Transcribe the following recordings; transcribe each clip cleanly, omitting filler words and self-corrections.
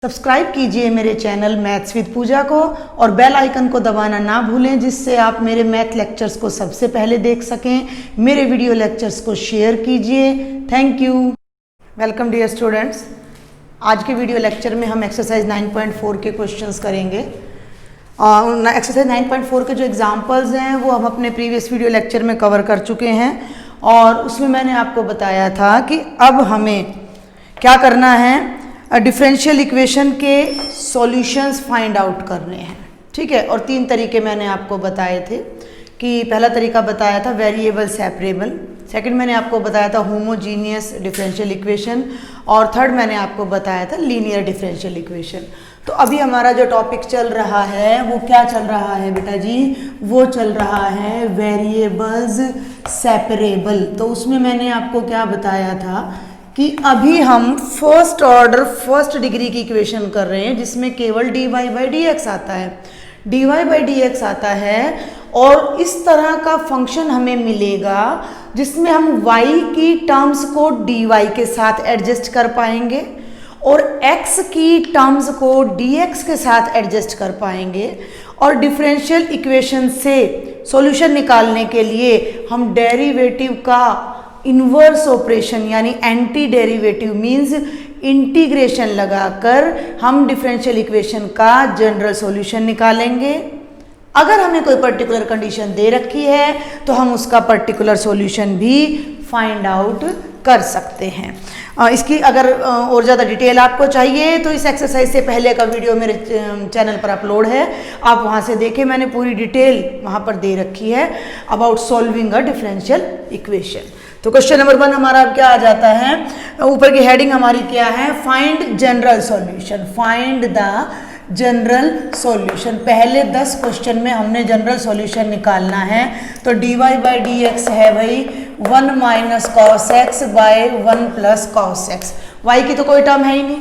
Subscribe कीजिए मेरे channel maths with पूजा को और बेल आइकन को दबाना ना भूलें, जिससे आप मेरे मैथ लेक्चर्स को सबसे पहले देख सकें। मेरे वीडियो लेक्चर्स को शेयर कीजिए। Thank you. Welcome dear students. आज के वीडियो लेक्चर में हम एक्सरसाइज 9.4 के क्वेश्चंस करेंगे। एक्सरसाइज 9.4 के जो एग्जाम्पल्स हैं वो हम अपने प्रीवियस वीडियो लेक्चर में कवर कर चुके हैं और उसमें मैंने आपको बताया था कि अब हमें क्या करना है, डिफरेंशियल इक्वेशन के सॉल्यूशंस फाइंड आउट करने हैं। ठीक है, और तीन तरीके मैंने आपको बताए थे कि पहला तरीका बताया था वेरिएबल सेपरेबल, सेकंड मैंने आपको बताया था होमोजीनियस डिफरेंशियल इक्वेशन और थर्ड मैंने आपको बताया था लीनियर डिफरेंशियल इक्वेशन। तो अभी हमारा जो टॉपिक चल रहा है वो क्या चल रहा है बेटा जी, वो चल रहा है वेरिएबल्स सेपरेबल। तो उसमें मैंने आपको क्या बताया था कि अभी हम फर्स्ट ऑर्डर फर्स्ट डिग्री की इक्वेशन कर रहे हैं जिसमें केवल dy बाई डी एक्स आता है, dy बाई डी एक्स आता है और इस तरह का फंक्शन हमें मिलेगा जिसमें हम y की टर्म्स को dy के साथ एडजस्ट कर पाएंगे और x की टर्म्स को dx के साथ एडजस्ट कर पाएंगे और डिफरेंशियल इक्वेशन से सॉल्यूशन निकालने के लिए हम डेरिवेटिव का इन्वर्स ऑपरेशन यानी एंटी डेरिवेटिव मीन्स इंटीग्रेशन लगाकर हम डिफरेंशियल इक्वेशन का जनरल सॉल्यूशन निकालेंगे। अगर हमें कोई पर्टिकुलर कंडीशन दे रखी है तो हम उसका पर्टिकुलर सॉल्यूशन भी फाइंड आउट कर सकते हैं। इसकी अगर और ज़्यादा डिटेल आपको चाहिए तो इस एक्सरसाइज से पहले का वीडियो मेरे चैनल पर अपलोड है, आप वहाँ से देखें। मैंने पूरी डिटेल वहाँ पर दे रखी है about solving a differential equation. तो क्वेश्चन नंबर 1 हमारा अब क्या आ जाता है, ऊपर की हेडिंग हमारी क्या है, find general solution, find the general solution. पहले 10 क्वेश्चन में हमने जनरल सॉल्यूशन निकालना है। तो dy बाई डी एक्स है भाई 1 minus cos x by 1 plus cos x. y की तो कोई टर्म है ही नहीं,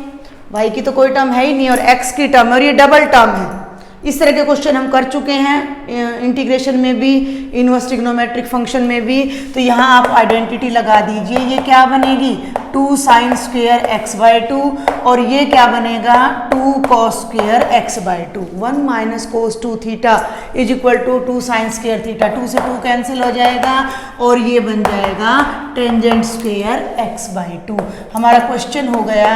y की तो कोई टर्म है ही नहीं और x की टर्म और ये डबल टर्म है। इस तरह के क्वेश्चन हम कर चुके हैं इंटीग्रेशन में भी, इनवर्स ट्रिग्नोमेट्रिक फंक्शन में भी। तो यहाँ आप आइडेंटिटी लगा दीजिए, ये क्या बनेगी 2 साइन स्क्वेयर एक्स बाई 2 और ये क्या बनेगा 2 cos square x by 2। 1 minus cos 2 theta is equal to 2 sine square theta, 2 से 2 कैंसिल हो जाएगा और ये बन जाएगा टेंजेंट स्क्वेयर एक्स बाई 2। हमारा क्वेश्चन हो गया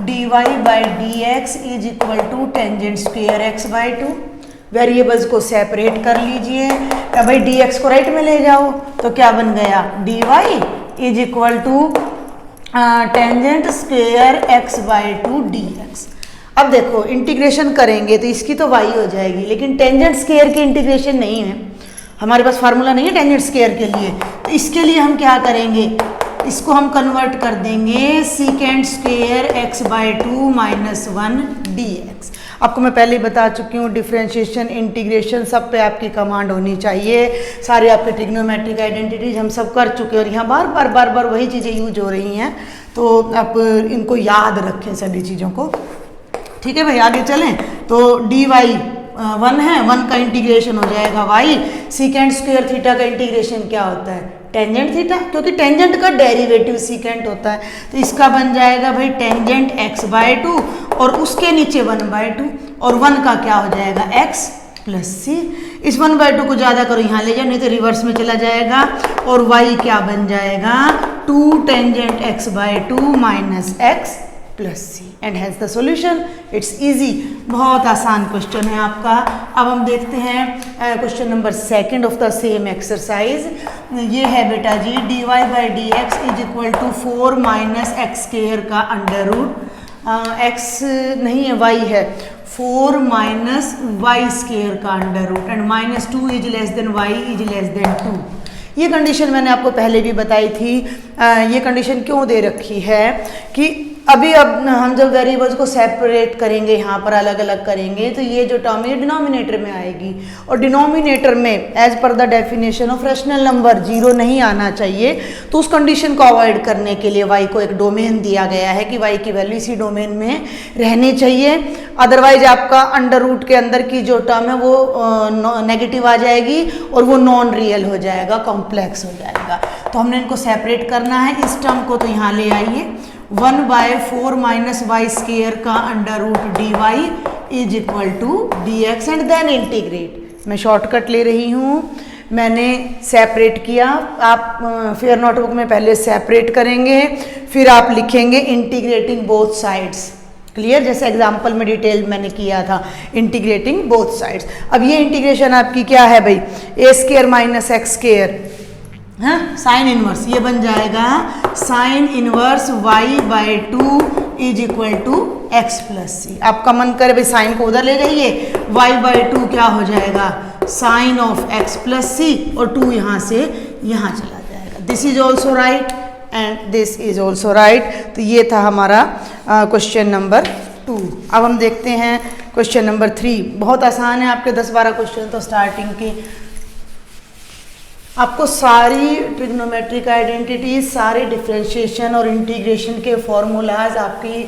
dy by d x is equal to tangent square x by 2। Variables को सेपरेट कर लीजिए। अब भाई dx को राइट में ले जाओ तो क्या बन गया dy is equal to tangent square x by 2 dx। अब देखो इंटीग्रेशन करेंगे तो इसकी तो y हो जाएगी, लेकिन टेंजेंट स्क्वेयर की इंटीग्रेशन नहीं है, हमारे पास फार्मूला नहीं है टेंजेंट स्क्वेयर के लिए। तो इसके लिए हम क्या करेंगे, इसको हम कन्वर्ट कर देंगे secant square x by 2 minus 1 dx। आपको मैं पहले ही बता चुकी हूँ डिफरेंशिएशन इंटीग्रेशन सब पे आपकी कमांड होनी चाहिए। सारे आपके ट्रिग्नोमेट्रिक आइडेंटिटीज हम सब कर चुके हैं और यहाँ बार बार वही चीज़ें यूज हो रही हैं, तो आप इनको याद रखें सभी चीज़ों को। ठीक है भाई, आगे चलें। तो dy 1 है, 1 का इंटीग्रेशन हो जाएगा y, सीकेंट स्क्वेयर थीटा का इंटीग्रेशन क्या होता है टेंजेंट थीटा, क्योंकि टेंजेंट का डेरिवेटिव सीकेंट होता है। तो इसका बन जाएगा भाई टेंजेंट x बाई 2 और उसके नीचे 1 बाई 2 और 1 का क्या हो जाएगा x प्लस c। इस 1 बाई 2 को ज़्यादा करो यहाँ ले जाओ, नहीं तो रिवर्स में चला जाएगा और y क्या बन जाएगा 2 tangent x by 2 minus x plus c and has the solution. It's easy, बहुत आसान क्वेश्चन है आपका। अब हम देखते हैं question number 2 of the same exercise. ये है बेटा जी dy by d x is equal to 4 minus x square का अंडर रूट, x नहीं है y है, 4 माइनस वाई स्क्वेयर का under root and minus 2 is less then y is less then 2। ये कंडीशन मैंने आपको पहले भी बताई थी। ये कंडीशन क्यों दे रखी है कि अब हम जब वेरिएबल्स को सेपरेट करेंगे, यहाँ पर अलग अलग करेंगे, तो ये जो टर्म है डिनोमिनेटर में आएगी और डिनोमिनेटर में as per the definition of rational number 0 नहीं आना चाहिए। तो उस कंडीशन को अवॉइड करने के लिए y को एक डोमेन दिया गया है कि y की वैल्यू इसी डोमेन में रहनी चाहिए, अदरवाइज आपका अंडर रूट के अंदर की जो टर्म है वो नेगेटिव आ जाएगी और वो नॉन रियल हो जाएगा, कॉम्प्लेक्स हो जाएगा। तो हमने इनको सेपरेट करना है। इस टर्म को तो यहाँ ले आइए 1/4 माइनस वाई स्क्वायर का under root d y is equal to d x and then integrate. मैं शॉर्टकट ले रही हूँ, मैंने सेपरेट किया, आप फेयर नोटबुक में पहले सेपरेट करेंगे, फिर आप लिखेंगे इंटीग्रेटिंग बोथ साइड्स। क्लियर? जैसे एग्जाम्पल में डिटेल मैंने किया था, इंटीग्रेटिंग बोथ साइड्स। अब ये इंटीग्रेशन आपकी क्या है भाई, a square minus x square, हाँ, साइन इनवर्स, ये बन जाएगा sine inverse y/2 is equal to x plus c. आपका मन करे भाई साइन को उधर ले जाइए, y/2 क्या हो जाएगा, साइन ऑफ एक्स प्लस सी, और 2 यहाँ से यहाँ चला जाएगा। This is also right and this is also right. तो ये था हमारा क्वेश्चन नंबर 2। अब हम देखते हैं क्वेश्चन नंबर 3। बहुत आसान है, आपके 10-12 क्वेश्चन तो स्टार्टिंग की, आपको सारी ट्रिग्नोमेट्रिक आइडेंटिटीज, सारे डिफरेंशिएशन और इंटीग्रेशन के फॉर्मूलाज आपकी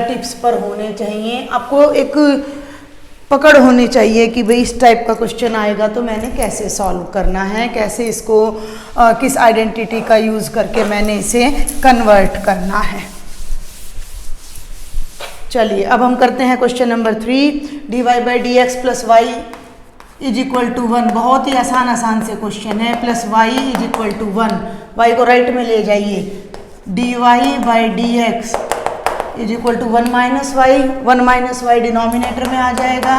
टिप्स पर होने चाहिए। आपको एक पकड़ होनी चाहिए कि भाई इस टाइप का क्वेश्चन आएगा तो मैंने कैसे सॉल्व करना है, कैसे इसको किस आइडेंटिटी का यूज़ करके मैंने इसे कन्वर्ट करना है। चलिए अब हम करते हैं question number 3। dy/dx plus y is equal to 1। बहुत ही आसान से क्वेश्चन है। Plus y is equal to 1, y को राइट में ले जाइए, dy/dx is equal to 1 minus y, 1 minus y denominator में आ जाएगा,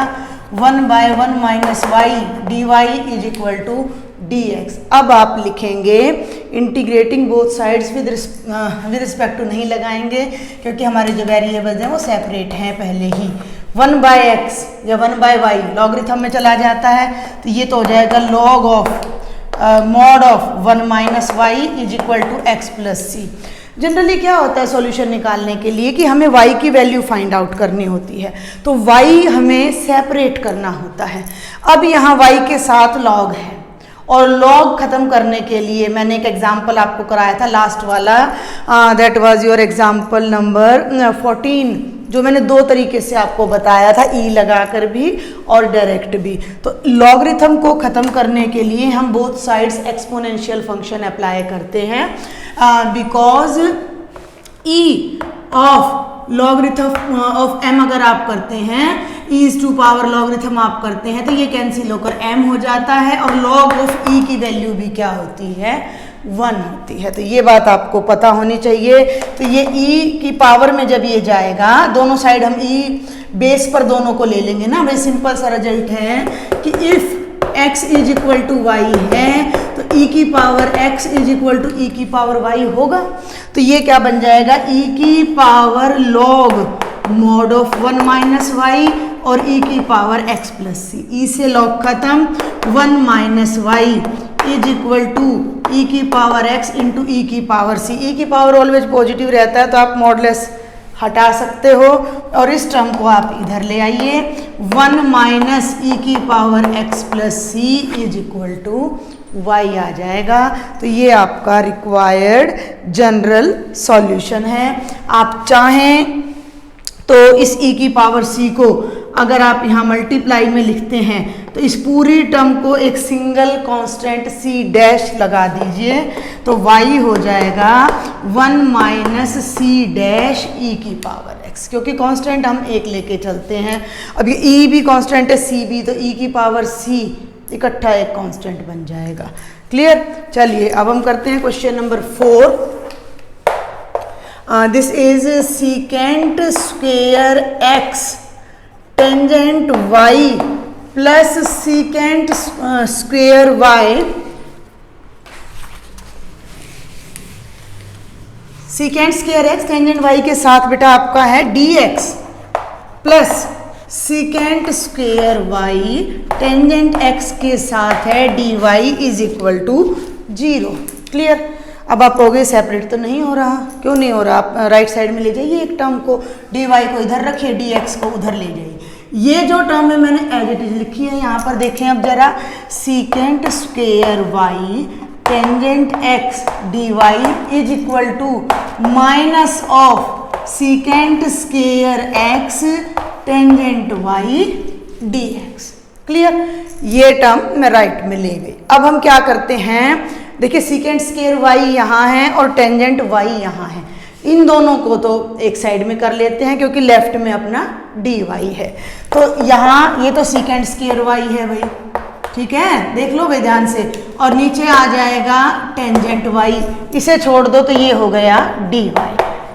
1/1 minus y d y is equal to d x. अब आप लिखेंगे integrating both sides with respect to नहीं लगाएंगे क्योंकि हमारे जो वेरिएबल्स हैं वो सेपरेट हैं पहले ही। 1/x या 1/y लॉगरिथम में चला जाता है तो ये तो हो जाएगा log of mod of 1 minus y is equal to x plus c. Generally क्या होता है सॉल्यूशन निकालने के लिए कि हमें y की वैल्यू फाइंड आउट करनी होती है, तो y हमें सेपरेट करना होता है। अब यहाँ y के साथ log है और log खत्म करने के लिए मैंने एक एग्जाम्पल आपको कराया था लास्ट वाला, that was your example number 14, जो मैंने 2 तरीके से आपको बताया था, ई लगाकर भी और डायरेक्ट भी। तो लॉगरिथम को ख़त्म करने के लिए हम both sides exponential function apply करते हैं, because e of logarithm of m अगर आप करते हैं, ईज टू पावर लॉगरिथम आप करते हैं तो ये कैंसिल होकर एम हो जाता है और लॉग ऑफ ई की वैल्यू भी क्या होती है, 1 होती है। तो ये बात आपको पता होनी चाहिए। तो ये e की पावर में जब ये जाएगा, दोनों साइड हम e बेस पर दोनों को ले लेंगे ना, भाई सिंपल सा रिजल्ट है कि if x is equal to y है तो e की power x is equal to e की पावर y होगा। तो ये क्या बन जाएगा, e की power log mod of 1 minus y और e की power x plus c. e से लॉग खत्म, 1 minus y is equal to e की पावर x इंटू e की पावर c। e की पावर ऑलवेज पॉजिटिव रहता है तो आप मॉडलेस हटा सकते हो और इस टर्म को आप इधर ले आइए, 1 माइनस e की power x plus c is equal to y आ जाएगा। तो ये आपका रिक्वायर्ड जनरल सॉल्यूशन है। आप चाहें तो इस e की पावर c को अगर आप यहाँ मल्टीप्लाई में लिखते हैं तो इस पूरी टर्म को एक सिंगल कांस्टेंट c डैश लगा दीजिए तो y हो जाएगा 1 माइनस सी डैश e की पावर x, क्योंकि कांस्टेंट हम एक लेके चलते हैं। अब ये e भी कांस्टेंट है, c भी, तो e की पावर c इकट्ठा एक कांस्टेंट बन जाएगा। क्लियर? चलिए अब हम करते हैं question number 4। This is secant square x tangent y plus secant square y, secant square x tangent y के साथ बेटा आपका है dx plus secant square y tangent x के साथ है dy is equal to 0। Clear? अब आप कहोगे सेपरेट तो नहीं हो रहा, क्यों नहीं हो रहा? आप राइट साइड में ले जाइए एक टर्म को, dy को इधर रखिए, dx को उधर ले जाइए। ये जो टर्म है मैंने एज इट इज लिखी है, यहाँ पर देखें अब जरा, secant square y tangent x dy is equal to minus of secant square x tangent y dx। Clear? ये टर्म मैं राइट में ले गई। अब हम क्या करते हैं, देखिए सीकेंट स्क्वेयर y यहाँ है और टेंजेंट y यहाँ है। इन दोनों को तो एक साइड में कर लेते हैं क्योंकि लेफ्ट में अपना dy है। तो यहाँ ये तो सीकेंड स्क्वायर y है भाई, ठीक है, देख लो भाई ध्यान से, और नीचे आ जाएगा टेंजेंट y, इसे छोड़ दो तो ये हो गया dy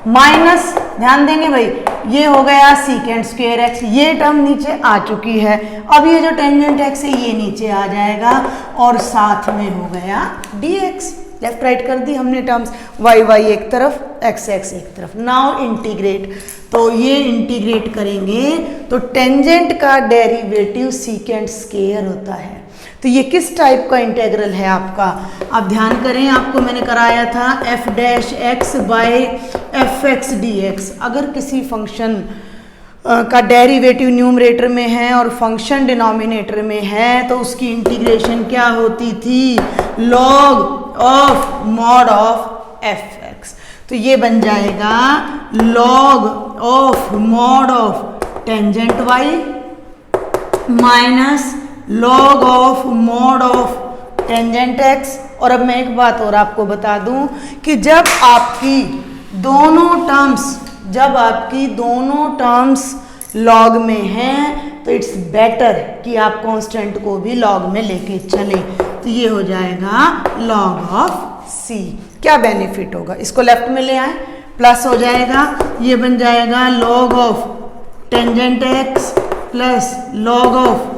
माइनस, ध्यान देंगे भाई, ये हो गया सीकेंड स्क्वायर x, ये टर्म नीचे आ चुकी है। अब ये जो टेंजेंट x है ये नीचे आ जाएगा और साथ में हो गया dx, लेफ्ट राइट कर दी हमने टर्म्स, y y एक तरफ, x x एक तरफ। नाउ इंटीग्रेट, तो ये इंटीग्रेट करेंगे तो टेंजेंट का डेरिवेटिव सीकेंड स्क्वायर होता है। तो ये किस टाइप का इंटेग्रल है आपका, आप ध्यान करें, आपको मैंने कराया था f dash x by f x d x. अगर किसी फंक्शन का डेरिवेटिव न्यूमरेटर में है और फंक्शन डिनोमिनेटर में है तो उसकी इंटीग्रेशन क्या होती थी, log of mod of f x. तो ये बन जाएगा log of mod of tangent y minus log of mod of tangent x. और अब मैं एक बात और आपको बता दूं कि जब आपकी दोनों टर्म्स लॉग में हैं तो इट्स बेटर कि आप कांस्टेंट को भी लॉग में लेके चले। तो ये हो जाएगा लॉग ऑफ c। क्या बेनिफिट होगा, इसको लेफ्ट में ले आए, प्लस हो जाएगा, ये बन जाएगा log of tangent x plus log of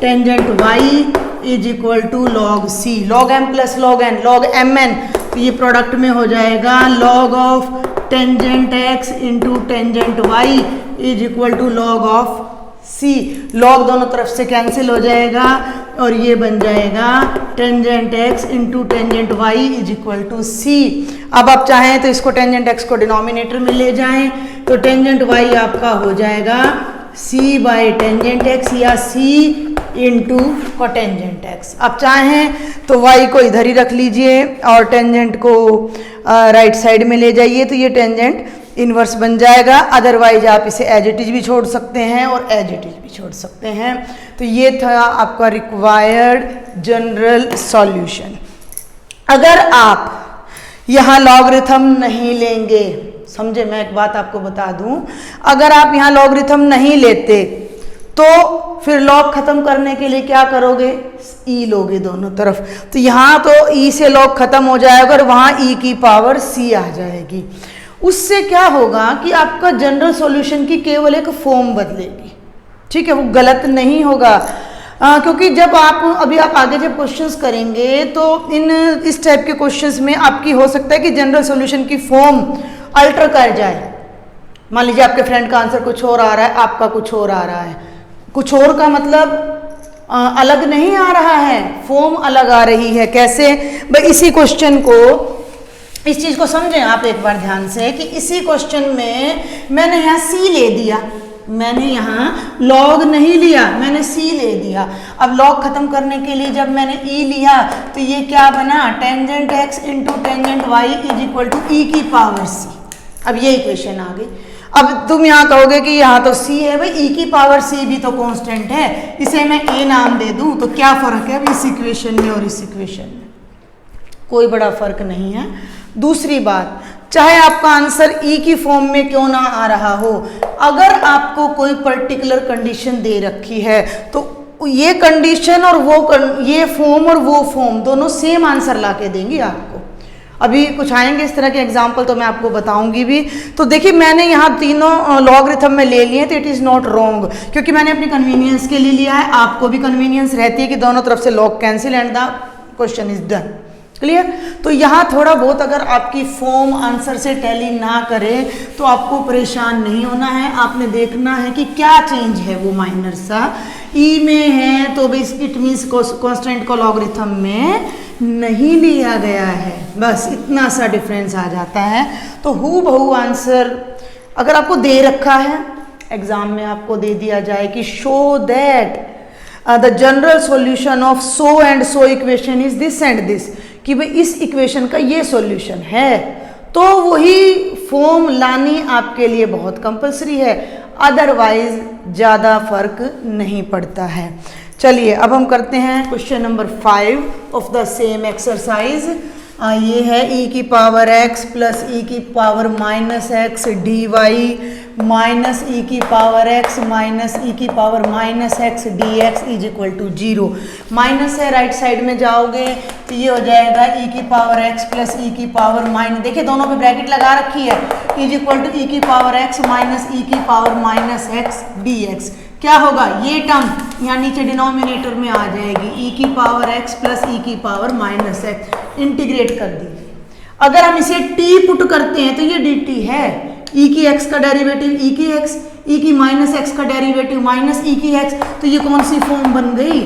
tangent y is equal to log c, log m plus log n, log mn। तो ये प्रोडक्ट में हो जाएगा log of tangent x into tangent y is equal to log of c। Log दोनों तरफ से cancel हो जाएगा और ये बन जाएगा tangent x into tangent y is equal to c। अब आप चाहें तो इसको टेंजेंट x को डिनोमिनेटर में ले जाएं तो टेंजेंट y आपका हो जाएगा c बाई टेंजेंट x या c इंटू कोटेंजेंट x। आप चाहें तो y को इधर ही रख लीजिए और टेंजेंट को राइट साइड में ले जाइए तो ये टेंजेंट इनवर्स बन जाएगा। अदरवाइज आप इसे एज इट इज भी छोड़ सकते हैं और एज इट इज भी छोड़ सकते हैं। तो ये था आपका रिक्वायर्ड जनरल सॉल्यूशन। अगर आप यहाँ लॉगरिथम नहीं लेंगे, समझे, मैं एक बात आपको बता दूं, अगर आप यहाँ लॉगरिथम नहीं लेते तो फिर लॉग खत्म करने के लिए क्या करोगे, ई लोगे दोनों तरफ। तो यहाँ तो ई से लॉग खत्म हो जाएगा और वहाँ ई की पावर सी आ जाएगी। उससे क्या होगा कि आपका जनरल सॉल्यूशन की केवल एक फॉर्म बदलेगी, ठीक है, वो गलत नहीं होगा। क्योंकि जब आप आगे जब क्वेश्चंस करेंगे तो इस टाइप के क्वेश्चंस में आपकी हो सकता है कि जनरल सॉल्यूशन की फॉर्म अल्टर कर जाए। मान लीजिए आपके फ्रेंड का आंसर कुछ और आ रहा है, आपका कुछ और आ रहा है। कुछ और का मतलब अलग नहीं आ रहा है, फॉर्म अलग आ रही है। कैसे भाई, इसी क्वेश्चन को, इस चीज को समझें आप एक बार ध्यान से कि इसी क्वेश्चन में मैंने यहाँ सी ले दिया, मैंने यहाँ लॉग नहीं लिया, मैंने सी ले दिया। अब लॉग खत्म करने के लिए जब मैंने ई लिया तो ये क्या बना, tangent x into tangent y is equal to e की पावर सी। अब ये इक्वेशन आ गई। अब तुम यहाँ कहोगे कि यहाँ तो c है भाई, e की पावर c भी तो कांस्टेंट है, इसे मैं a नाम दे दूँ तो क्या फ़र्क है इस इक्वेशन में और इस इक्वेशन में, कोई बड़ा फर्क नहीं है। दूसरी बात, चाहे आपका आंसर e की फॉर्म में क्यों ना आ रहा हो, अगर आपको कोई पर्टिकुलर कंडीशन दे रखी है तो ये कंडीशन और ये फॉर्म और वो फॉर्म दोनों सेम आंसर ला के देंगी आपको। अभी कुछ आएंगे इस तरह के एग्जाम्पल तो मैं आपको बताऊंगी भी। तो देखिए मैंने यहाँ तीनों लॉगरिथम में ले लिए तो इट इज़ नॉट रॉन्ग, क्योंकि मैंने अपनी कन्वीनियंस के लिए लिया है। आपको भी कन्वीनियंस रहती है कि दोनों तरफ से log cancel and the question is done, clear. तो यहाँ थोड़ा बहुत अगर आपकी फॉर्म आंसर से टैली ना करे तो आपको परेशान नहीं होना है। आपने देखना है कि क्या चेंज है, वो माइनर सा ई में है तो इट मीन्स कांस्टेंट को लॉगरिथम में नहीं लिया गया है, बस इतना सा डिफरेंस आ जाता है। तो हू बहू आंसर अगर आपको दे रखा है एग्जाम में, आपको दे दिया जाए कि show that the general solution of so and so equation is this and this, कि भाई इस इक्वेशन का ये सॉल्यूशन है, तो वही फॉर्म लानी आपके लिए बहुत कंपलसरी है, अदरवाइज ज़्यादा फर्क नहीं पड़ता है। चलिए अब हम करते हैं question number 5 of the same exercise. ये है e की पावर x प्लस e की power minus x d y minus e की पावर x माइनस ई की power minus x d x is equal to 0। Minus है, right side में जाओगे तो ये हो जाएगा e की पावर x प्लस ई की पावर माइनस, देखिए दोनों पे ब्रैकेट लगा रखी है, इज इक्वल टू ई की पावर x माइनस ई की power minus x d x. क्या होगा, ये टर्म यहाँ नीचे डिनोमिनेटर में आ जाएगी, e की पावर x प्लस ई की पावर माइनस एक्स, इंटीग्रेट कर दीजिए। अगर हम इसे t पुट करते हैं तो ये dt है, e की x का डेरिवेटिव e की x, e की माइनस x का डेरिवेटिव माइनस e की x, तो ये कौन सी फॉर्म बन गई,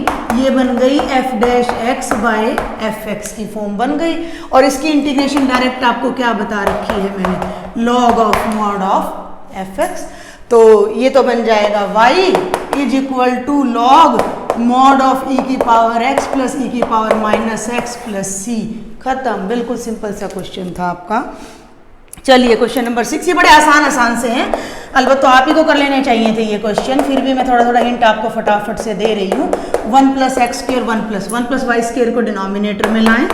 ये बन गई f dash x by f x की फॉर्म बन गई। और इसकी इंटीग्रेशन डायरेक्ट आपको क्या बता रखी है मैंने, log of mod of f x. तो ये तो बन जाएगा y is equal to log mod of e की पावर x प्लस e की power minus x plus c। खत्म, बिल्कुल सिंपल सा क्वेश्चन था आपका। चलिए क्वेश्चन नंबर 6, ये बड़े आसान से हैं, अलबत्ता तो आप ही को कर लेने चाहिए थे ये क्वेश्चन, फिर भी मैं थोड़ा हिंट आपको फटाफट से दे रही हूँ। 1 plus x square 1 plus y square को डिनोमिनेटर में लाएं,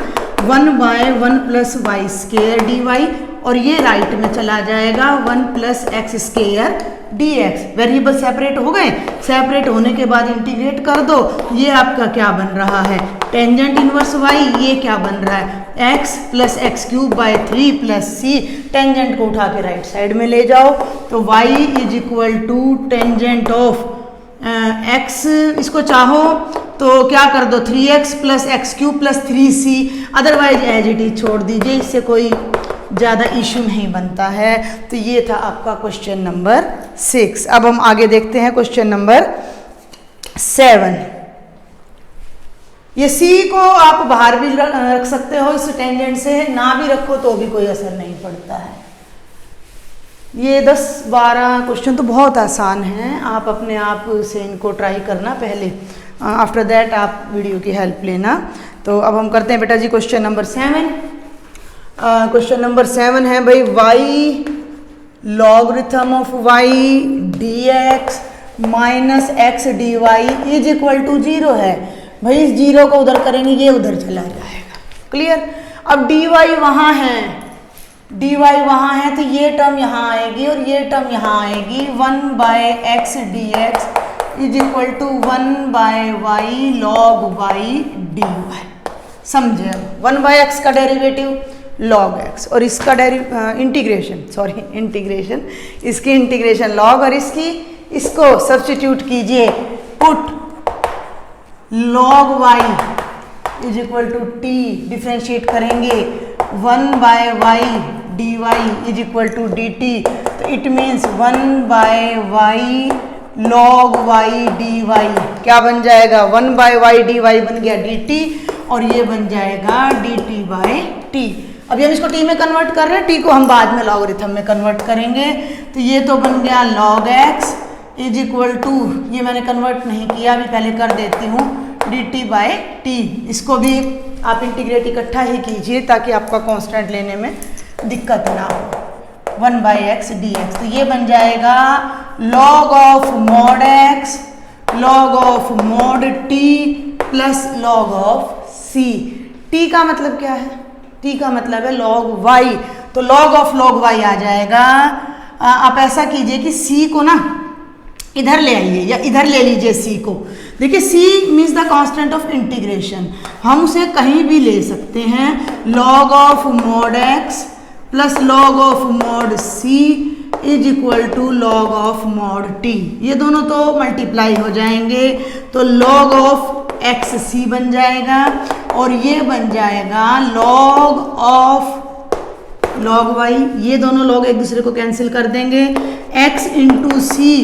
1 by 1 plus y square d y, और ये राइट में चला जाएगा 1 plus x square d x. Variable separate हो गए, सेपरेट होने के बाद इंटीग्रेट कर दो, ये आपका क्या बन रहा है, टेंजेंट इनवर्स वाई, ये क्या बन रहा है x plus x cube by 3 plus c, tangent को उठा के राइट साइड में ले जाओ, तो y is equal to tangent of x, इसको चाहो तो क्या कर दो 3x plus x cube plus 3c, otherwise as it is छोड़ दीजिए, इससे कोई ज़्यादा इशू नहीं बनता है। तो ये था आपका क्वेश्चन नंबर 6। अब हम आगे देखते हैं क्वेश्चन नंबर 7। ये c को आप बाहर भी रख सकते हो इस टेंजेंट से, ना भी रखो तो भी कोई असर नहीं पड़ता है। ये 10-12 क्वेश्चन तो बहुत आसान हैं, आप अपने आप से इनको ट्राई करना पहले, आफ्टर दैट आप वीडियो की हेल्प लेना। तो अब हम करते हैं बेटा जी क्वेश्चन नंबर 7। क्वेश्चन नंबर 7 है भाई, y logarithm of y dx minus x d y is equal to 0 है। भाई इस 0 को उधर करेंगे, ये उधर चला जाएगा, क्लियर। अब dy वहाँ है, dy वहाँ है, तो ये टर्म यहाँ आएगी और ये टर्म यहाँ आएगी, 1 by x d x is equal to 1 by y log y d y. समझे, 1 बाय एक्स का डेरिवेटिव लॉग x, और इसका इंटीग्रेशन, इसकी इंटीग्रेशन लॉग, और इसको सब्स्टिट्यूट कीजिए, put log y is equal to t, differentiate करेंगे 1 by y d y is equal to d t, तो it means 1 by y log y d y क्या बन जाएगा, 1 बाय वाई डी वाई बन गया डी टी, और ये बन जाएगा डी टी बाय टी। अभी हम इसको टी में कन्वर्ट कर रहे हैं, टी को हम बाद में लॉगरिथम में कन्वर्ट करेंगे, तो ये तो बन गया log x is equal to, ये मैंने कन्वर्ट नहीं किया, अभी पहले कर देती हूँ, डी टी बाई टी। इसको भी आप इंटीग्रेट इकट्ठा ही कीजिए ताकि आपका कांस्टेंट लेने में दिक्कत ना हो। 1 बाई एक्स डी एक्स, तो ये बन जाएगा log of mod x log of mod t plus log of c. T का मतलब क्या है, टी का मतलब है लॉग वाई, तो लॉग ऑफ लॉग वाई आ जाएगा। आप ऐसा कीजिए कि सी को ना इधर ले आइए या इधर ले लीजिए सी को। देखिए C means the constant of integration, हम उसे कहीं भी ले सकते हैं। Log of mod x plus log of mod C is equal to log of mod t, ये दोनों तो मल्टीप्लाई हो जाएंगे, तो लॉग ऑफ एक्स सी बन जाएगा, और ये बन जाएगा लॉग ऑफ लॉग वाई, ये दोनों लॉग एक दूसरे को कैंसिल कर देंगे, x into c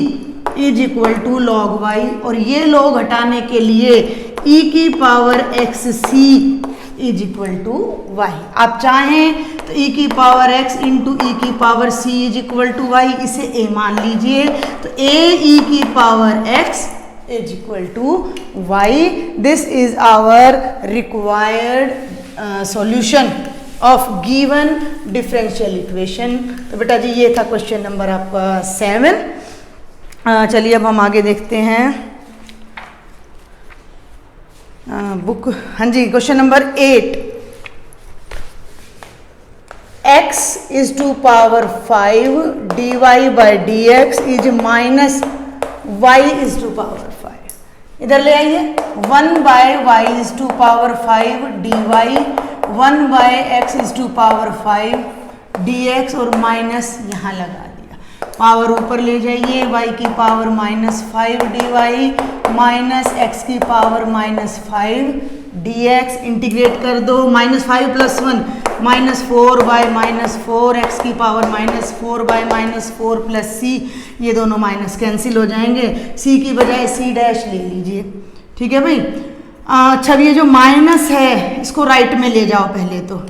is equal to log y, और ये लॉग हटाने के लिए e की power x c is equal to y. आप चाहें तो e की पावर x इंटू ई की power c is equal to y, इसे a मान लीजिए, तो a e की power x is equal to y. This is our required solution of given differential equation. तो बेटा जी ये था क्वेश्चन नंबर आपका 7। चलिए अब हम आगे देखते हैं बुक। हाँ जी, question number 8। x is to power 5 dy by d x is minus y is to power 5। इधर ले आइए, 1 by y is to power 5 dy, 1 by x is to power 5 dx और माइनस यहाँ लगा दिया, पावर ऊपर ले जाइए, y की पावर -5 dy माइनस एक्स की पावर -5 dx, इंटीग्रेट कर दो, -5 + 1 -4 बाय -4 एक्स की पावर -4 बाय -4 प्लस c, ये दोनों माइनस कैंसिल हो जाएंगे, c की बजाय c डैश ले लीजिए। ठीक है भाई। अच्छा, ये जो माइनस है इसको राइट में ले जाओ पहले, तो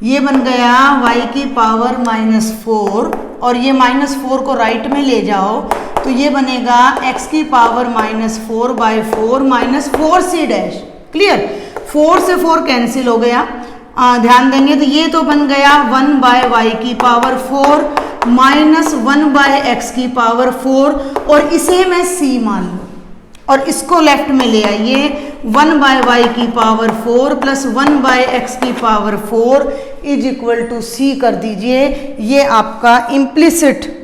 ये बन गया y की पावर -4 और ये -4 को राइट में ले जाओ तो ये बनेगा x की power -4 bye 4 -4c dash. Clear, 4 से 4 कैंसिल हो गया, ध्यान देंगे तो ये तो बन गया 1 बाय वाई की पावर 4 माइनस 1 बाय एक्स की पावर 4 और इसे मैं c मान लूँ और इसको लेफ्ट में ले आइए, 1 बाय वाई की पावर 4 प्लस 1 बाय एक्स की power 4 is equal to c कर दीजिए। ये आपका इम्प्लिसिट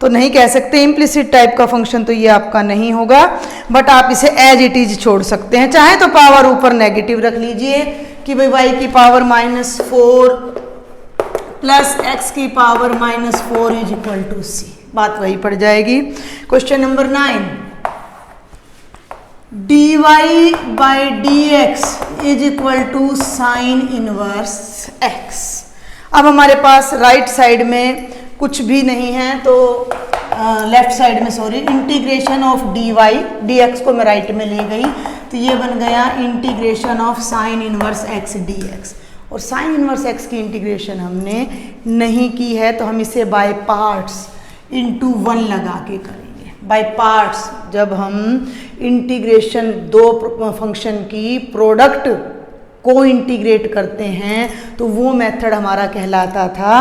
तो नहीं कह सकते, इम्प्लिसिट टाइप का फंक्शन तो ये आपका नहीं होगा, बट आप इसे एज इट इज छोड़ सकते हैं, चाहे तो पावर ऊपर नेगेटिव रख लीजिए कि भाई y की पावर -4 प्लस x की power -4 is equal to c, बात वही पड़ जाएगी। Question number 9, dy by d x is equal to sine inverse x। अब हमारे पास राइट साइड में कुछ भी नहीं है तो लेफ्ट साइड में sorry integration of d y d x को मैं राइट में ले गई तो ये बन गया integration of sine inverse x d x. और साइन इनवर्स एक्स की इंटीग्रेशन हमने नहीं की है तो हम इसे बाय पार्ट्स इनटू 1 लगा के करेंगे। बाय पार्ट्स जब हम इंटीग्रेशन दो फंक्शन की प्रोडक्ट को इंटीग्रेट करते हैं तो वो मेथड हमारा कहलाता था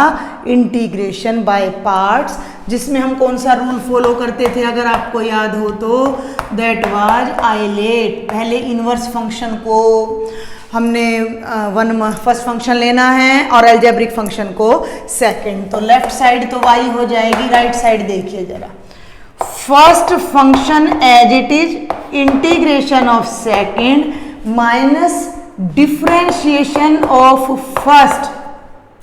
इंटीग्रेशन बाय पार्ट्स, जिसमें हम कौन सा रूल फॉलो करते थे अगर आपको याद हो तो, दैट वाज आइलेट। पहले इनवर्स फंक्शन को हमने फर्स्ट फंक्शन लेना है और अलजेब्रिक फंक्शन को सेकंड। तो लेफ्ट साइड तो y हो जाएगी, राइट साइड देखिए जरा, first function as it is integration of second minus differentiation of first.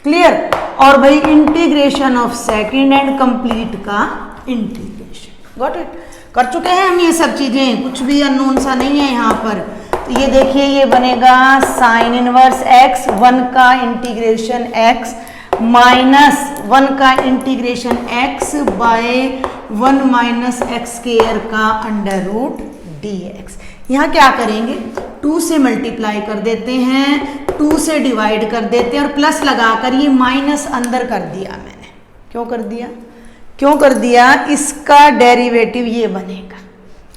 Clear, और भाई integration of second and complete का इंटीग्रेशन। गॉट इट, कर चुके हैं हम ये सब चीजें, कुछ भी अननोन सा नहीं है यहाँ पर। तो ये देखिए ये बनेगा साइन इनवर्स x, 1 का इंटीग्रेशन x माइनस 1 का integration x by 1 minus x square का अंडर रूट dx। यहाँ क्या करेंगे, 2 से मल्टीप्लाई कर देते हैं, 2 से डिवाइड कर देते हैं और प्लस लगाकर ये माइनस अंदर कर दिया मैंने। क्यों कर दिया, क्यों कर दिया, इसका डेरिवेटिव ये बनेगा।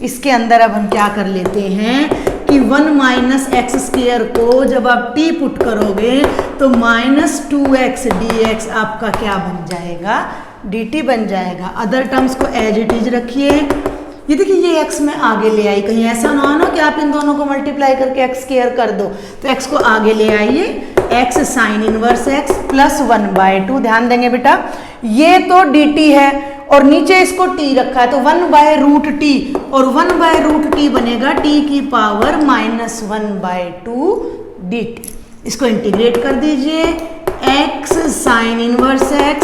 इसके अंदर अब हम क्या कर लेते हैं कि 1 माइनस एक्स स्क्वायर को जब आप t पुट करोगे तो -2x dx आपका क्या बन जाएगा, dt बन जाएगा। अदर टर्म्स को एज इट इज रखिए। ये देखिए ये x में आगे ले आई, कहीं ऐसा ना हो ना कि आप इन दोनों को मल्टीप्लाई करके x स्क्वायर कर दो, तो x को आगे ले आइए, x sign inverse x plus 1/2। ध्यान देंगे बेटा, ये तो dt है और नीचे इसको t रखा है तो 1/√t और 1/√t बनेगा t की पावर -1/2 dt। इसको इंटीग्रेट कर दीजिए, x sign inverse x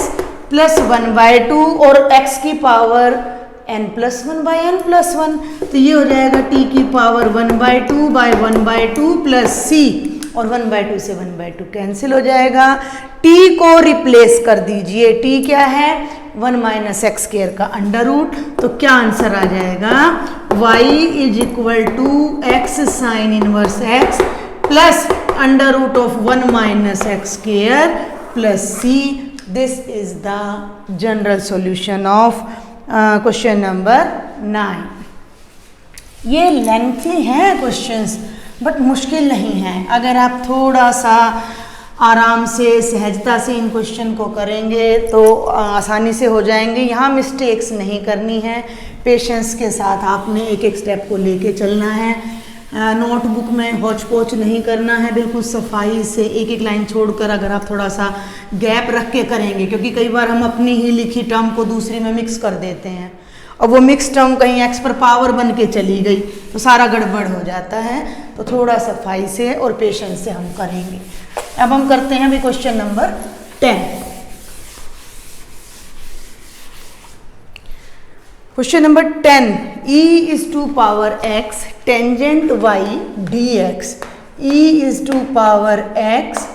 plus 1/2 और x की पावर n+1/n+1, तो ये हो जाएगा t की पावर 1/2 बाय 1/2 प्लस c और 1/2 से 1/2 कैंसिल हो जाएगा। t को रिप्लेस कर दीजिए, t क्या है, 1 माइनस एक्स स्क्वायर का अंडर रूट, तो क्या आंसर आ जाएगा, y is equal to x sine inverse x plus under root of 1 minus x square plus c। This is the general solution of question number 9। ये lengthy हैं questions but मुश्किल नहीं है। अगर आप थोड़ा सा आराम से सहजता से इन क्वेश्चन को करेंगे तो आसानी से हो जाएंगे। यहाँ मिस्टेक्स नहीं करनी है, पेशेंस के साथ आपने एक एक स्टेप को लेके चलना है। नोटबुक में हौच पोच नहीं करना है, बिल्कुल सफाई से एक एक लाइन छोड़कर अगर आप थोड़ा सा गैप रख के करेंगे, क्योंकि कई बार हम अपनी ही लिखी टर्म को दूसरी में मिक्स कर देते हैं और वो मिक्स टर्म कहीं एक्स पर पावर बन के चली गई तो सारा गड़बड़ हो जाता है। तो थोड़ा सफाई से और पेशेंस से हम करेंगे। अब हम करते हैं अभी question number 10। Question number 10, e is to power x tangent y dx, e is to power x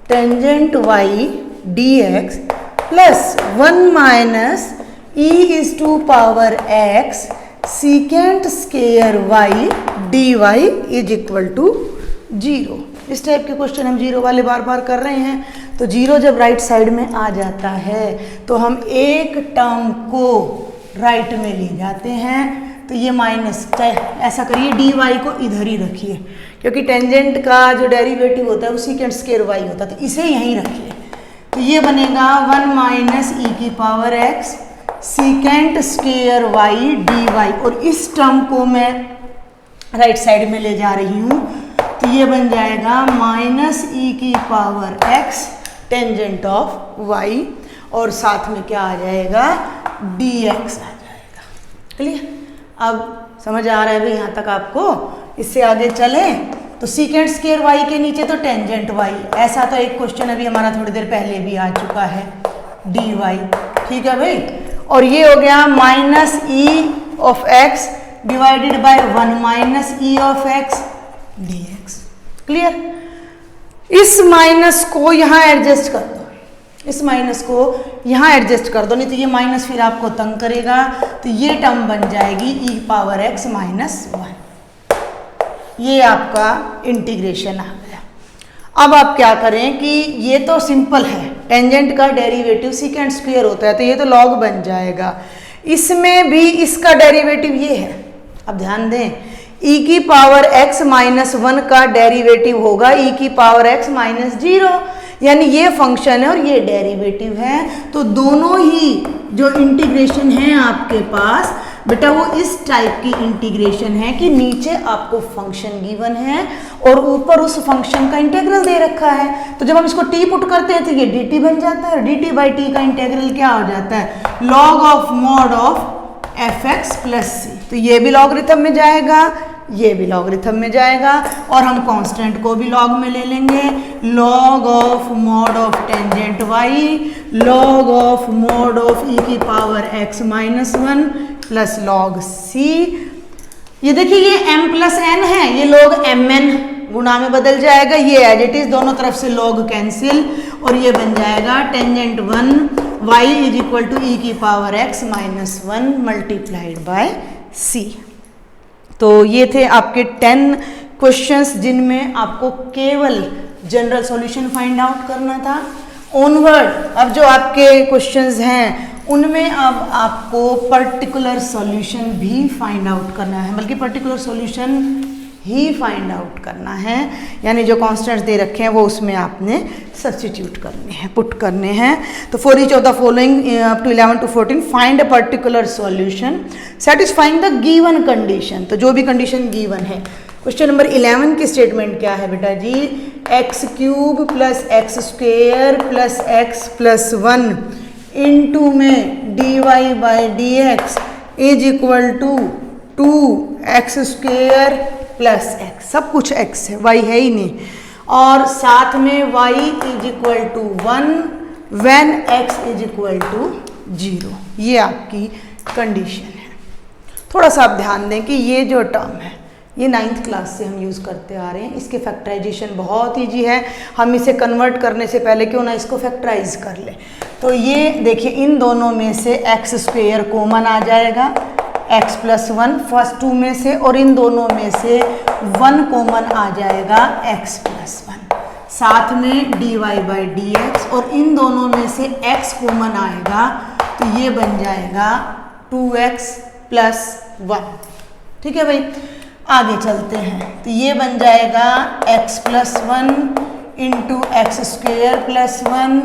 tangent y dx plus 1 minus e is to power x secant square y dy is equal to 0। इस type के question हम zero वाले बार बार कर रहे हैं। तो zero जब right side में आ जाता है तो हम एक टर्म को राइट में ले जाते हैं। तो ये माइनस, ऐसा करिए डी वाई को इधर ही रखिए, क्योंकि टेंजेंट का जो डेरिवेटिव होता है वो सीकेंट स्क्वायर वाई होता है, तो इसे यहीं रखिए। तो ये बनेगा 1 माइनस ई की power x secant square y d y, और इस टर्म को मैं राइट साइड में ले जा रही हूँ। तो ये बन जाएगा माइनस ई की power x tangent of y, और साथ में क्या आ जाएगा, dx आ जाएगा। क्लियर? अब समझ आ रहा है भाई यहाँ तक आपको? इससे आगे चलें तो सीकेंट स्क्वायर वाई के नीचे तो टेंजेंट वाई, ऐसा तो एक क्वेश्चन अभी हमारा थोड़ी देर पहले भी आ चुका है, dy। ठीक है भाई? और ये हो गया minus E of x divided by 1 minus E of x dx। Clear? इस माइनस को यहाँ एडजस्ट कर दो, इस माइनस को यहाँ एडजस्ट कर दो, नहीं तो ये माइनस फिर आपको तंग करेगा। तो ये टर्म बन जाएगी ई पावर एक्स माइनस 1। ये आपका इंटीग्रेशन आ गया। अब आप क्या करें कि ये तो सिंपल है, टेंजेंट का डेरिवेटिव सीकेंट स्क्वायर होता है, तो ये तो लॉग बन जाएगा। इसमें भी इसका डेरिवेटिव ये है। अब ध्यान दें, e की पावर x माइनस 1 का डेरिवेटिव होगा e की पावर x माइनस 0, यानी ये फंक्शन है और ये डेरिवेटिव है। तो दोनों ही जो इंटीग्रेशन है आपके पास बेटा वो इस टाइप की इंटीग्रेशन है कि नीचे आपको फंक्शन गिवन है और ऊपर उस फंक्शन का इंटीग्रल दे रखा है। तो जब हम इसको t पुट करते हैं तो ये dt बन जाता है, और dt बाई टी का इंटीग्रल क्या हो जाता है, log of mod of fx plus c. तो ये भी लॉगरिथम में जाएगा, ये भी लॉगरिथम में जाएगा, और हम कांस्टेंट को भी लॉग में ले लेंगे। Log of mod of tangent y log of mod of e की power x minus 1 plus log c। ये देखिए ये m प्लस n है, ये लॉग mn गुणा में बदल जाएगा, ये एज इट इज दोनों तरफ से लॉग कैंसिल, और ये बन जाएगा tangent 1 y is equal to e की power x minus 1 multiplied by c। तो ये थे आपके 10 क्वेश्चंस जिनमें आपको केवल जनरल सॉल्यूशन फाइंड आउट करना था। ऑनवर्ड अब जो आपके क्वेश्चंस हैं उनमें अब आपको पर्टिकुलर सॉल्यूशन भी फाइंड आउट करना है, बल्कि पर्टिकुलर सॉल्यूशन ही फाइंड आउट करना है, यानी जो कॉन्स्टेंट्स दे रखे हैं वो उसमें आपने सब्स्टिट्यूट करने हैं, पुट करने हैं। तो for each of the following up to 11 to 14 find a particular solution satisfying the given condition. तो जो भी कंडीशन गिवन है। क्वेश्चन नंबर 11 की स्टेटमेंट क्या है बेटा जी, x cube plus x square plus x plus 1 into में d y by d x is equal to 2x square plus x, सब कुछ x है, y है ही नहीं, और साथ में y is equal to 1 when x is equal to 0। ये आपकी कंडीशन है। थोड़ा सा आप ध्यान दें कि ये जो टर्म है ये 9th क्लास से हम यूज़ करते आ रहे हैं। इसके फैक्टराइजेशन बहुत ईजी है, हम इसे कन्वर्ट करने से पहले क्यों ना इसको फैक्टराइज कर लें। तो ये देखिए इन दोनों में से एक्स स्क्वेयर कॉमन आ जाएगा, x प्लस 1 फर्स्ट 2 में से, और इन दोनों में से 1 कॉमन आ जाएगा x प्लस 1, साथ में dy बाई डी एक्स, और इन दोनों में से x कॉमन आएगा तो ये बन जाएगा 2x प्लस 1। ठीक है भाई, आगे चलते हैं। तो ये बन जाएगा x plus 1 into x square plus 1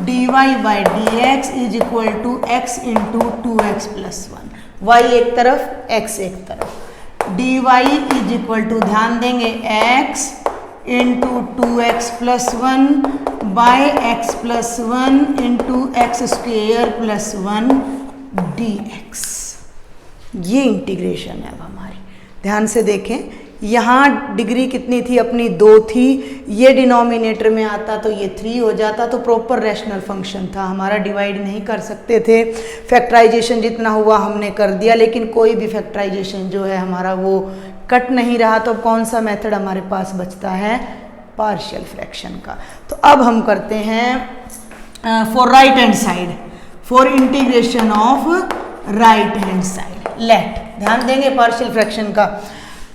dy by d x is equal to x into 2x plus 1, y एक तरफ x एक तरफ। D y is equal to, ध्यान देंगे, x into 2x plus 1 by x plus 1 into x square plus 1 dx। ये integration है अब हमारी। ध्यान से देखें, यहाँ डिग्री कितनी थी अपनी, 2 थी, ये डिनोमिनेटर में आता तो ये 3 हो जाता, तो प्रॉपर रैशनल फंक्शन था हमारा, डिवाइड नहीं कर सकते थे। फैक्टराइजेशन जितना हुआ हमने कर दिया, लेकिन कोई भी फैक्टराइजेशन जो है हमारा वो कट नहीं रहा। तो कौन सा मेथड हमारे पास बचता है, पार्शियल फ्रैक्शन का। तो अब हम करते हैं for right hand side, for integration of right hand side, let, ध्यान देंगे पार्शियल फ्रैक्शन का।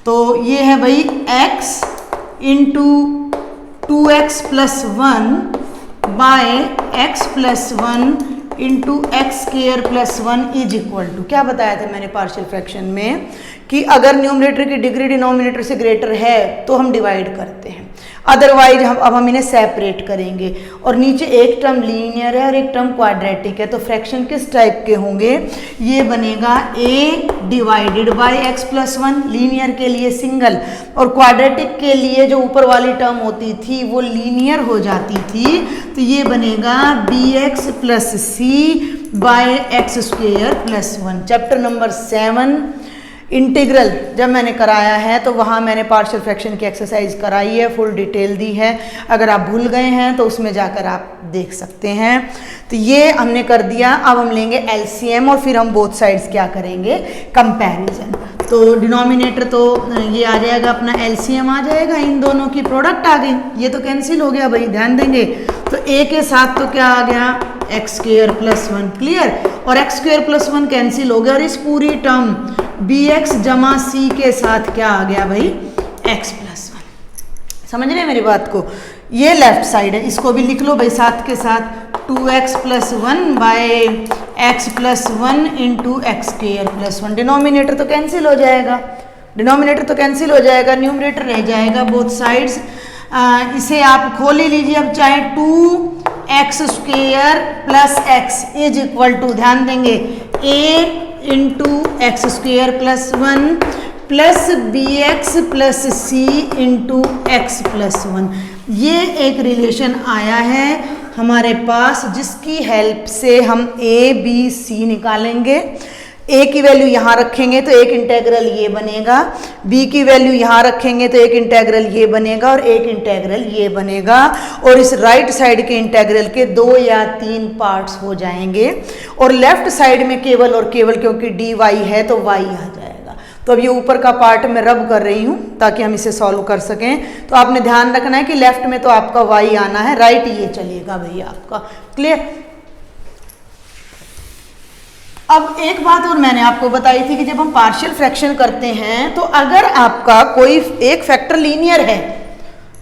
तो ये है भाई x into 2x plus 1 by x plus 1 into x square plus 1 is equal to, क्या बताया था मैंने पार्शियल फ्रैक्शन में कि अगर न्यूमरेटर की डिग्री डिनोमिनेटर से ग्रेटर है तो हम डिवाइड करते हैं, अदरवाइज हम इन्हें सेपरेट करेंगे। और नीचे एक टर्म लीनियर है और एक टर्म क्वाड्रेटिक है, तो फ्रैक्शन किस टाइप के होंगे, ये बनेगा a divided by x plus 1, linear के लिए सिंगल, और क्वाड्रेटिक के लिए जो ऊपर वाली टर्म होती थी वो लीनियर हो जाती थी, तो ये बनेगा bx plus c by x square plus 1। Chapter number 7 integral जब मैंने कराया है तो वहाँ मैंने पार्शियल फ्रैक्शन की एक्सरसाइज कराई है, फुल डिटेल दी है, अगर आप भूल गए हैं तो उसमें जाकर आप देख सकते हैं। तो ये हमने कर दिया। अब हम लेंगे एलसीएम और फिर हम बोथ साइड्स क्या करेंगे, कंपैरिजन। तो डिनोमिनेटर तो ये आ जाएगा अपना, एलसीएम आ जाएगा, इन दोनों की प्रोडक्ट आ गई, ये तो कैंसिल हो गया भाई, ध्यान देंगे। तो a के साथ तो क्या आ गया, एक्स स्क्वेयर प्लस 1, क्लियर, और एक्स स्क्वेयर प्लस 1 कैंसिल हो गया, और इस पूरी टर्म bx जमा c के साथ क्या आ गया भाई, x प्लस 1। समझ रहे हैं मेरी बात को, ये लेफ्ट साइड है, इसको भी लिख लो भाई साथ के साथ, 2x plus 1 by x plus 1 into x square plus 1। Denominator तो कैंसिल हो जाएगा, डिनोमिनेटर तो कैंसिल हो जाएगा, न्यूमरेटर रह जाएगा बोथ साइड्स। इसे आप खोल ही लीजिए अब, चाहे 2x square plus x is equal to, ध्यान देंगे, a into x square plus 1 plus b x plus c into x plus 1। ये एक रिलेशन आया है हमारे पास, जिसकी हेल्प से हम a b c निकालेंगे। a की वैल्यू यहाँ रखेंगे तो एक इंटेग्रल ये बनेगा, b की वैल्यू यहाँ रखेंगे तो एक इंटेग्रल ये बनेगा, और एक इंटेग्रल ये बनेगा, और इस राइट साइड के इंटेग्रल के 2 या 3 पार्ट्स हो जाएंगे, और लेफ्ट साइड में केवल और केवल क्योंकि dy है तो y आ जाएगा। तो अब ये ऊपर का पार्ट मैं रब कर रही हूँ ताकि हम इसे सॉल्व कर सकें। तो आपने ध्यान रखना है कि लेफ्ट में तो आपका y आना है, राइट ये चलेगा भैया आपका, क्लियर। अब एक बात और मैंने आपको बताई थी कि जब हम पार्शियल फ्रैक्शन करते हैं तो अगर आपका कोई एक फैक्टर लीनियर है,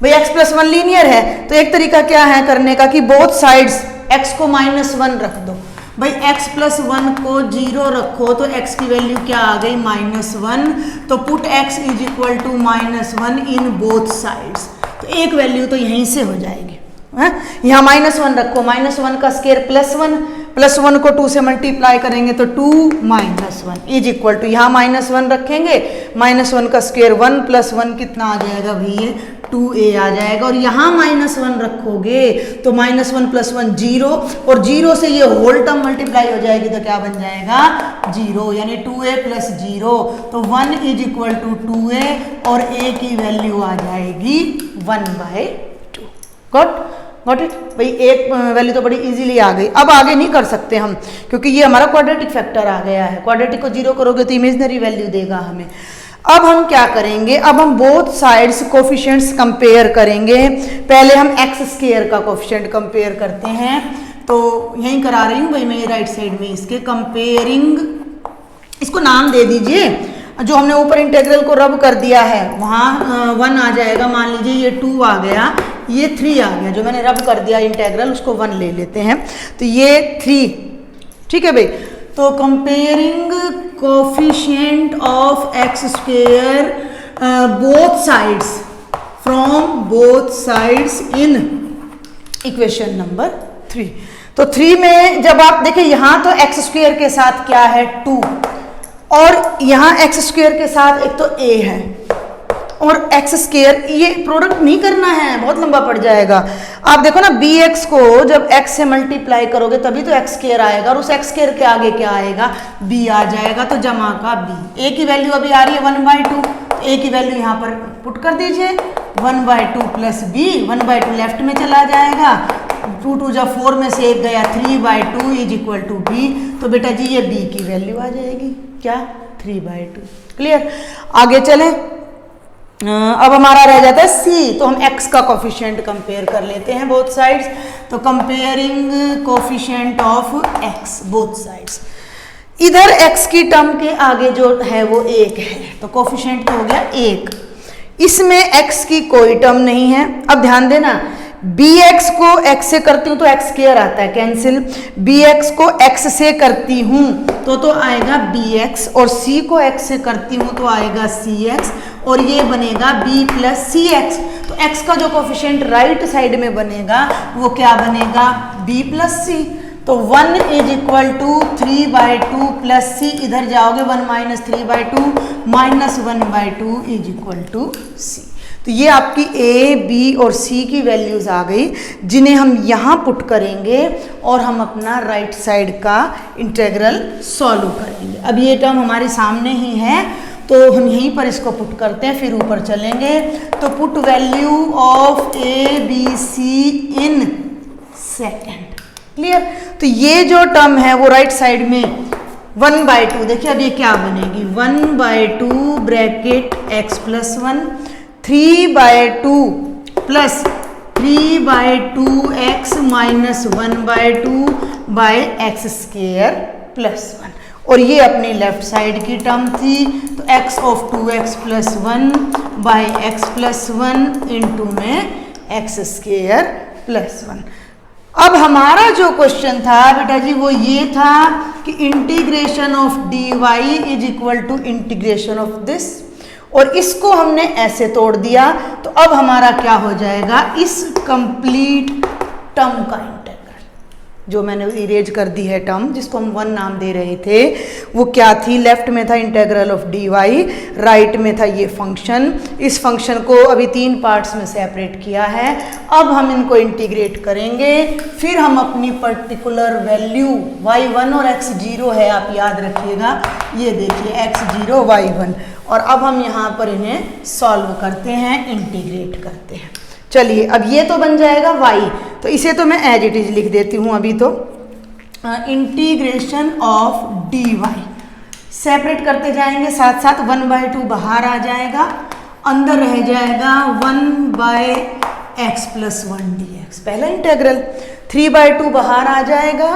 भाई x प्लस 1 लीनियर है, तो एक तरीका क्या है करने का कि बोथ साइड्स x को -1 रख दो। भाई x प्लस 1 को 0 रखो तो x की वैल्यू क्या आ गई, -1। तो put x is equal to -1 in both sides, तो एक वैल्यू तो यहीं से हो जाएगी। यहाँ -1 रखो, -1 का स्क्वायर +1, +1 को 2 से मल्टीप्लाई करेंगे तो 2 -1 इज इक्वल टू, यहाँ -1 रखेंगे, -1 का स्क्वायर 1 + 1 कितना आ जाएगा भैया, 2a आ जाएगा। और यहाँ -1 रखोगे तो -1 + 1 0, और 0 से ये होल टर्म मल्टीप्लाई हो जाएगी तो क्या बन जाएगा, 0, यानी 2a + 0, तो 1 इज इक्वल टू 2a, और a की वैल्यू आ जाएगी 1/2। गॉट इट भाई, एक वैल्यू तो बड़ी इजीली आ गई। अब आगे नहीं कर सकते हम क्योंकि ये हमारा क्वाड्रेटिक फैक्टर आ गया है, क्वाड्रेटिक को 0 करोगे तो इमेजिनरी वैल्यू देगा हमें। अब हम क्या करेंगे, अब हम बोथ साइड्स कोफिशिएंट्स कंपेयर करेंगे। पहले हम एक्स स्क्वायर का कोफिशिएंट कंपेयर करते हैं, तो यहीं करा रही हूँ भाई मैं, ये राइट साइड में इसके कंपेयरिंग, इसको नाम दे दीजिए, जो हमने ऊपर इंटीग्रल को रब कर दिया है वहाँ 1 आ जाएगा, मान लीजिए ये 2 आ गया, ये 3 आ गया, जो मैंने रब कर दिया इंटीग्रल उसको 1 ले लेते हैं, तो ये 3, ठीक है भाई। तो comparing coefficient of x square both sides from both sides in equation number 3। तो 3 में जब आप देखिए यहाँ तो एक्स स्क्वायर के साथ क्या है 2, और यहाँ एक्स स्क्वायर के साथ एक तो ए है और एक्स स्क्वायर, ये प्रोडक्ट नहीं करना है, बहुत लंबा पड़ जाएगा। आप देखो ना बी एक्स को जब एक्स से मल्टीप्लाई करोगे तभी तो एक्स स्क्वायर आएगा और उस एक्स स्क्वायर के आगे क्या आएगा, बी आ जाएगा, तो जमा का बी। ए की वैल्यू अभी आ रही है 1/2, ए की वैल्यू यहाँ पर पुट कर दीजिए 1/2 प्लस बी, 1/2 लेफ्ट में चला जाएगा, 2 2 जा 4 में से एक गया, 3/2 इज इक्वल टू बी। तो बेटा जी ये बी की वैल्यू आ जाएगी क्या, 3/2। क्लियर, आगे चलें। अब हमारा रह जाता है सी, तो हम x का कोफिशिएंट कंपेयर कर लेते हैं बोथ साइड्स। तो comparing coefficient of x both sides, इधर x की टर्म के आगे जो है वो 1 है, तो कोफिशिएंट हो गया 1। इसमें x की कोई टर्म नहीं है। अब ध्यान देना, bx को x से करती हूँ तो x स्क्वायर आता है, कैंसिल। bx को x से करती हूँ तो आएगा bx, और c को x से करती हूँ तो आएगा cx, और ये बनेगा b प्लस cx। तो x का जो कोफिशिएंट राइट साइड में बनेगा वो क्या बनेगा, b प्लस c। तो 1 is equal to 3/2 plus c, इधर जाओगे 1 minus 3/2 minus 1/2 is equal to c। तो ये आपकी a, b और c की वैल्यूज आ गई, जिन्हें हम यहाँ पुट करेंगे और हम अपना राइट साइड का इंटीग्रल सॉल्व करेंगे। अब ये टर्म हमारे सामने ही है तो हम यहीं पर इसको पुट करते हैं, फिर ऊपर चलेंगे। तो put value of a, b, c in second. Clear, तो ये जो टर्म है वो राइट साइड में 1/2, देखिए अब ये क्या बनेगी, 1/2 bracket x plus 1, 3/2 plus 3/2x minus 1/2 by x square plus 1, और ये अपनी लेफ्ट साइड की टर्म थी। तो x of 2x plus 1 by x plus 1 into में एक्स स्क्वायर प्लस 1। अब हमारा जो क्वेश्चन था बेटा जी वो ये था कि integration of dy is equal to integration of this, और इसको हमने ऐसे तोड़ दिया। तो अब हमारा क्या हो जाएगा, इस कंप्लीट टर्म का इंटीग्रल, जो मैंने इरेज कर दी है टर्म जिसको हम 1 नाम दे रहे थे, वो क्या थी, लेफ्ट में था इंटीग्रल ऑफ dy, राइट में था ये फंक्शन। इस फंक्शन को अभी 3 पार्ट्स में सेपरेट किया है। अब हम इनको इंटीग्रेट करेंगे, फिर हम अपनी पर्टिकुलर वैल्यू y1 और x0 है, आप याद रखिएगा, ये देखिए x0 y1, और अब हम यहाँ पर इन्हें सॉल्व करते हैं, इंटीग्रेट करते हैं। चलिए अब ये तो बन जाएगा y, तो इसे तो मैं एज इट इज लिख देती हूँ अभी। तो इंटीग्रेशन ऑफ dy सेपरेट करते जाएंगे साथ साथ, 1/2 बाहर आ जाएगा, अंदर रह जाएगा 1/x प्लस 1 dx, पहला इंटीग्रल। 3/2 बाहर आ जाएगा,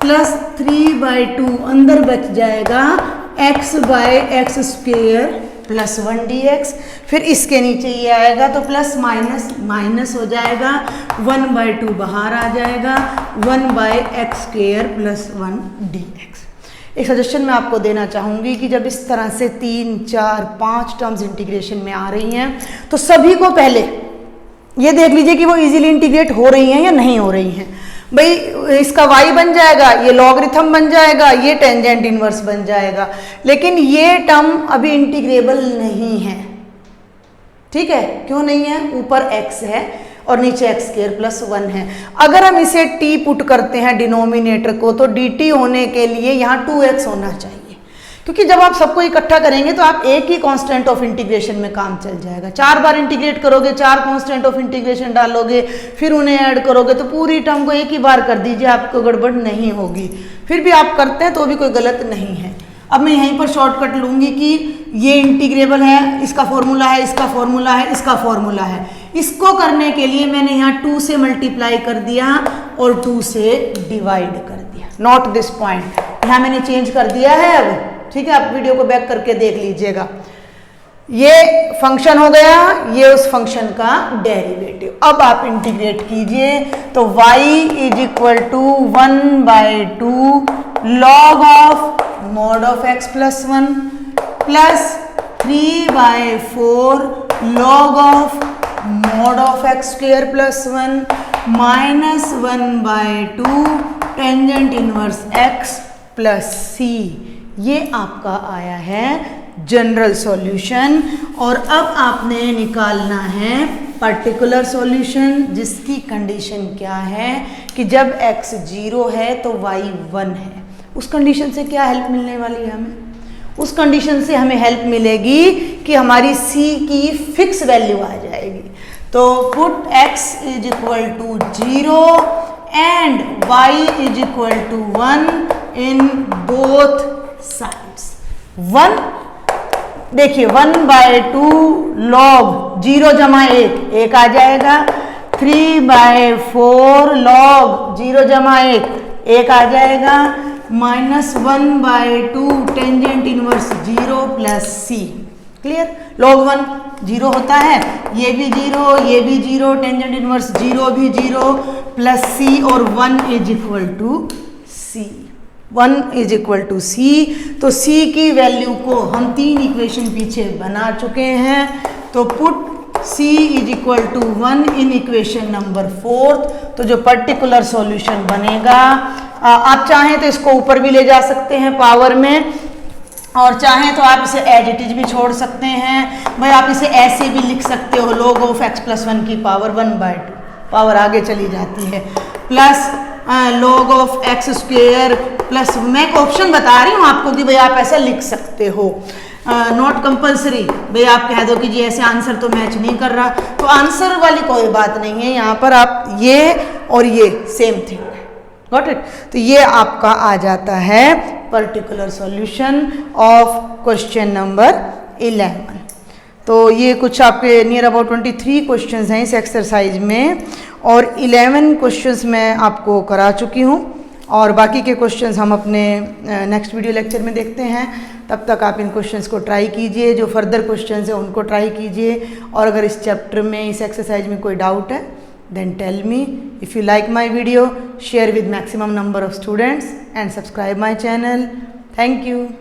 प्लस 3/2 अंदर बच जाएगा, x by x square plus 1 dx। फिर इसके नीचे ये आएगा तो प्लस माइनस माइनस हो जाएगा, 1/2 बाहर आ जाएगा, 1/x स्क्वायर प्लस 1 dx। एक सजेशन मैं आपको देना चाहूँगी कि जब इस तरह से 3, 4, 5 टर्म्स इंटीग्रेशन में आ रही हैं तो सभी को पहले ये देख लीजिए कि वो इजीली इंटीग्रेट हो रही हैं या नहीं हो रही हैं। भाई इसका y बन जाएगा, ये लॉगरिथम बन जाएगा, ये टेंजेंट इनवर्स बन जाएगा, लेकिन ये टर्म अभी इंटीग्रेबल नहीं है। ठीक है, क्यों नहीं है, ऊपर x है और नीचे एक्स स्क्वायर प्लस 1 है। अगर हम इसे t पुट करते हैं डिनोमिनेटर को, तो dt होने के लिए यहाँ 2x होना चाहिए, क्योंकि जब आप सबको इकट्ठा करेंगे तो आप एक ही कांस्टेंट ऑफ इंटीग्रेशन में काम चल जाएगा। 4 बार इंटीग्रेट करोगे, 4 कांस्टेंट ऑफ इंटीग्रेशन डालोगे, फिर उन्हें ऐड करोगे, तो पूरी टर्म को एक ही बार कर दीजिए, आपको गड़बड़ नहीं होगी। फिर भी आप करते हैं तो भी कोई गलत नहीं है। अब मैं यहीं पर शॉर्टकट लूँगी कि ये इंटीग्रेबल है, इसका फॉर्मूला है, इसका फॉर्मूला है, इसका फॉर्मूला है। इसको करने के लिए मैंने यहाँ 2 से मल्टीप्लाई कर दिया और 2 से डिवाइड कर दिया। नोट दिस पॉइंट, यहाँ मैंने चेंज कर दिया है अब। ठीक है, आप वीडियो को बैक करके देख लीजिएगा। ये फंक्शन हो गया, ये उस फंक्शन का डेरिवेटिव। अब आप इंटीग्रेट कीजिए तो y is equal to 1/2 log of mod of x plus 1 plus 3/4 log of mod of x square plus 1 minus 1/2 tangent inverse x plus c ये आपका आया है जनरल सॉल्यूशन। और अब आपने निकालना है पर्टिकुलर सॉल्यूशन, जिसकी कंडीशन क्या है कि जब x 0 है तो y 1 है। उस कंडीशन से क्या हेल्प मिलने वाली है हमें? उस कंडीशन से हमें हेल्प मिलेगी कि हमारी c की फिक्स वैल्यू आ जाएगी। तो put x is equal to 0 and y is equal to 1 in both sides. 1 देखिए 1/2 log 0 जमा 1 1 आ जाएगा। 3/4 log 0 जमा 1 1 आ जाएगा। -1/2 tangent inverse 0 plus c। Clear? log 1 0 होता है, ये भी 0, ये भी 0, टेंजेंट इनवर्स 0 भी 0 प्लस c और 1 is equal to c। 1 is equal to c। तो c की वैल्यू को हम 3 इक्वेशन पीछे बना चुके हैं। तो put c is equal to 1 in equation number 4। तो जो पर्टिकुलर सॉल्यूशन बनेगा, आप चाहें तो इसको ऊपर भी ले जा सकते हैं पावर में, और चाहें तो आप इसे एज इट इज भी छोड़ सकते हैं। भाई आप इसे ऐसे भी लिख सकते हो, log ऑफ x प्लस 1 की पावर 1/2, पावर आगे चली जाती है, plus log of x square plus, मैं एक ऑप्शन बता रही हूँ आपको कि भाई आप ऐसा लिख सकते हो, नॉट कंपल्सरी। भाई आप कह दो कि जी ऐसे आंसर तो मैच नहीं कर रहा, तो आंसर वाली कोई बात नहीं है, यहाँ पर आप ये और ये सेम थिंग। Got it? तो ये आपका आ जाता है particular solution of question number 11। तो ये कुछ आपके नियर अबाउट 23 क्वेश्चंस हैं इस एक्सरसाइज में, और 11 क्वेश्चंस मैं आपको करा चुकी हूँ, और बाकी के क्वेश्चंस हम अपने नेक्स्ट वीडियो लेक्चर में देखते हैं। तब तक आप इन क्वेश्चंस को ट्राई कीजिए, जो फर्दर क्वेश्चंस हैं उनको ट्राई कीजिए, और अगर इस चैप्टर में, इस एक्सरसाइज में कोई डाउट है then tell me. If you like my video, share with maximum number of students and subscribe my channel. Thank you.